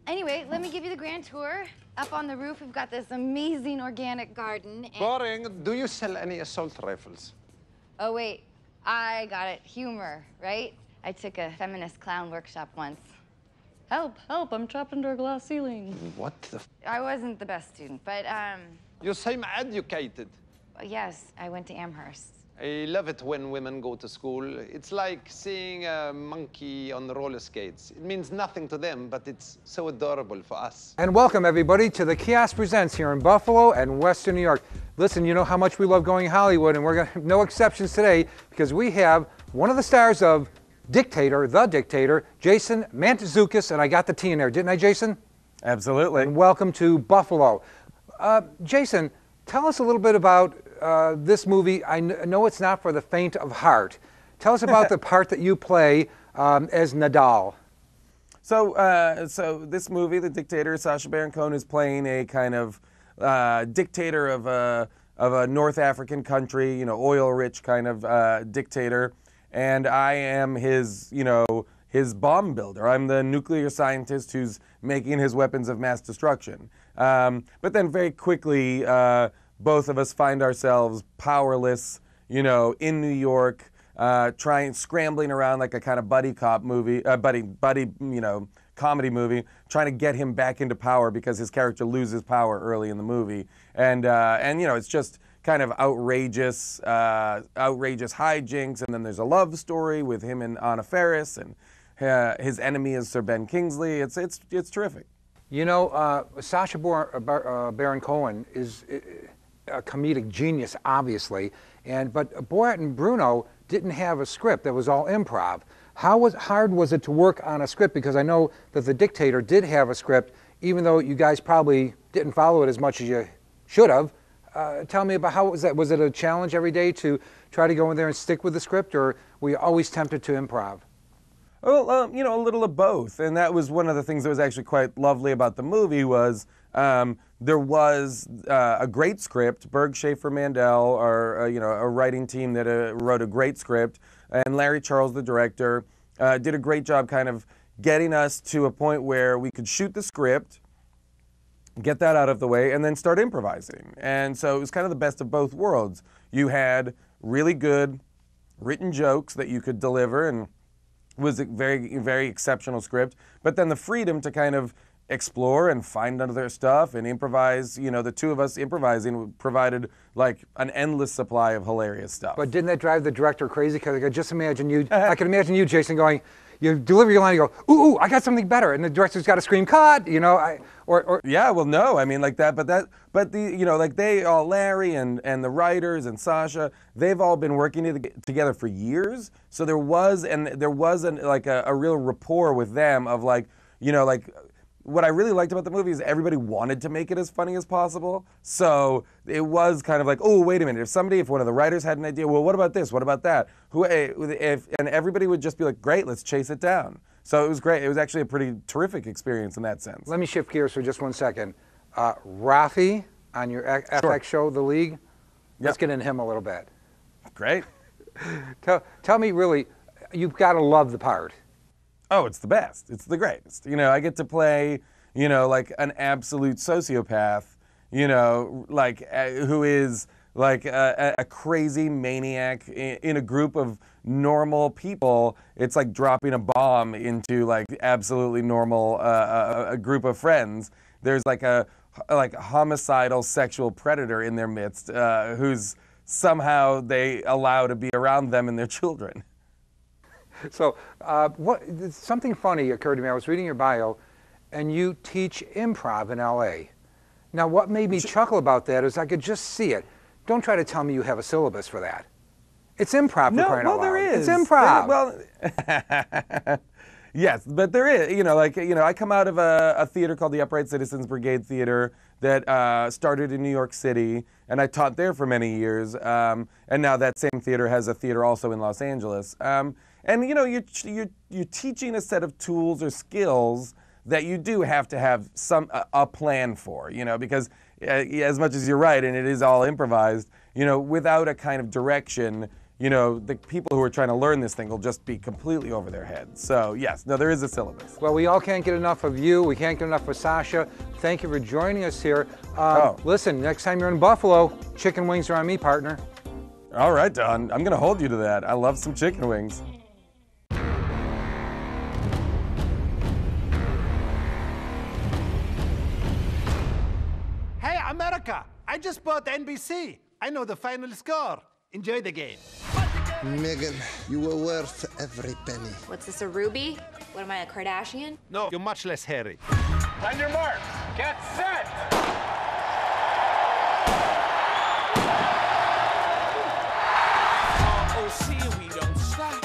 Anyway, let me give you the grand tour. Up on the roof, we've got this amazing organic garden. Boring. Do you sell any assault rifles? Oh, wait. I got it. Humor, right? I took a feminist clown workshop once. Help, help, I'm trapped under a glass ceiling. What the f? I wasn't the best student, but, You seem educated. yes, I went to Amherst. I love it when women go to school. It's like seeing a monkey on the roller skates. It means nothing to them, but it's so adorable for us. And welcome everybody to the Kiosk Presents here in Buffalo and Western New York. Listen, you know how much we love going Hollywood, and we're going to have no exceptions today because we have one of the stars of Dictator, the Dictator, Jason Mantzoukas, and I got the T in there, didn't I, Jason? Absolutely. And welcome to Buffalo. Jason, tell us a little bit about this movie. I know it's not for the faint of heart. Tell us about the part that you play as Nadal. So this movie, The Dictator, Sacha Baron Cohen is playing a kind of dictator of a North African country, you know, oil-rich kind of dictator, and I am his, you know, his bomb builder. I'm the nuclear scientist who's making his weapons of mass destruction. But then very quickly, both of us find ourselves powerless, you know, in New York, scrambling around like a kind of buddy cop movie, buddy, you know, comedy movie, trying to get him back into power because his character loses power early in the movie, and you know, it's just kind of outrageous hijinks, and then there's a love story with him and Anna Faris, and his enemy is Sir Ben Kingsley. It's terrific. You know, Sacha Baron Cohen is a comedic genius, obviously, but Borat and Bruno didn't have a script. That was all improv. How hard was it to work on a script? Because I know that The Dictator did have a script, even though you guys probably didn't follow it as much as you should have. Tell me about how was that? Was it a challenge every day to try to go in there and stick with the script, or were you always tempted to improv? Well, you know, a little of both, and that was one of the things that was actually quite lovely about the movie was there was a great script. Berg Schaefer Mandel, or you know, a writing team that wrote a great script, and Larry Charles, the director, did a great job kind of getting us to a point where we could shoot the script, get that out of the way, and then start improvising. And so it was kind of the best of both worlds. You had really good written jokes that you could deliver, and was a very, very exceptional script, but then the freedom to kind of explore and find other stuff and improvise. You know, the two of us improvising provided like an endless supply of hilarious stuff. But didn't that drive the director crazy? Because I could just imagine you, I could imagine you, Jason, going, you deliver your line, you go, ooh, I got something better, and the director's got to scream, cut, you know, Yeah, well, no, I mean, like that, but the, you know, like they all, Larry and the writers and Sacha, they've all been working together for years, so there was like a real rapport with them of like, you know, like, what I really liked about the movie is everybody wanted to make it as funny as possible. So it was kind of like, oh, wait a minute. If one of the writers had an idea, well, what about this? What about that? And everybody would just be like, great, let's chase it down. So it was great. It was actually a pretty terrific experience in that sense. Let me shift gears for just one second. Rafi, on your FX show, The League, let's get into him a little bit. Great. Tell me, really, you've got to love the part. Oh, it's the best. It's the greatest. You know, I get to play, you know, like an absolute sociopath, you know, like who is like a crazy maniac in a group of normal people. It's like dropping a bomb into like absolutely normal a group of friends. There's like a homicidal sexual predator in their midst who's somehow they allow to be around them and their children. So something funny occurred to me. I was reading your bio, and you teach improv in L.A. Now, what made me chuckle about that is I could just see it. Don't try to tell me you have a syllabus for that. It's improv for crying out loud. There is. It's improv. Well, yes, but there is. You know, like, you know, I come out of a theater called the Upright Citizens Brigade Theater that started in New York City, and I taught there for many years. And now that same theater has a theater also in Los Angeles. And you know, you're teaching a set of tools or skills that you do have to have a plan for, you know, because as much as you're right, and it is all improvised, you know, without a kind of direction, you know, the people who are trying to learn this thing will just be completely over their heads. So yes, no, there is a syllabus. Well, we all can't get enough of you. We can't get enough of Sasha. Thank you for joining us here. Listen, next time you're in Buffalo, chicken wings are on me, partner. All right, Don, I'm gonna hold you to that. I love some chicken wings. Hey, America! I just bought NBC. I know the final score. Enjoy the game. Megan, you were worth every penny. What's this, a ruby? What am I, a Kardashian? No, you're much less hairy. On your mark, get set! Oh, see, we don't stop.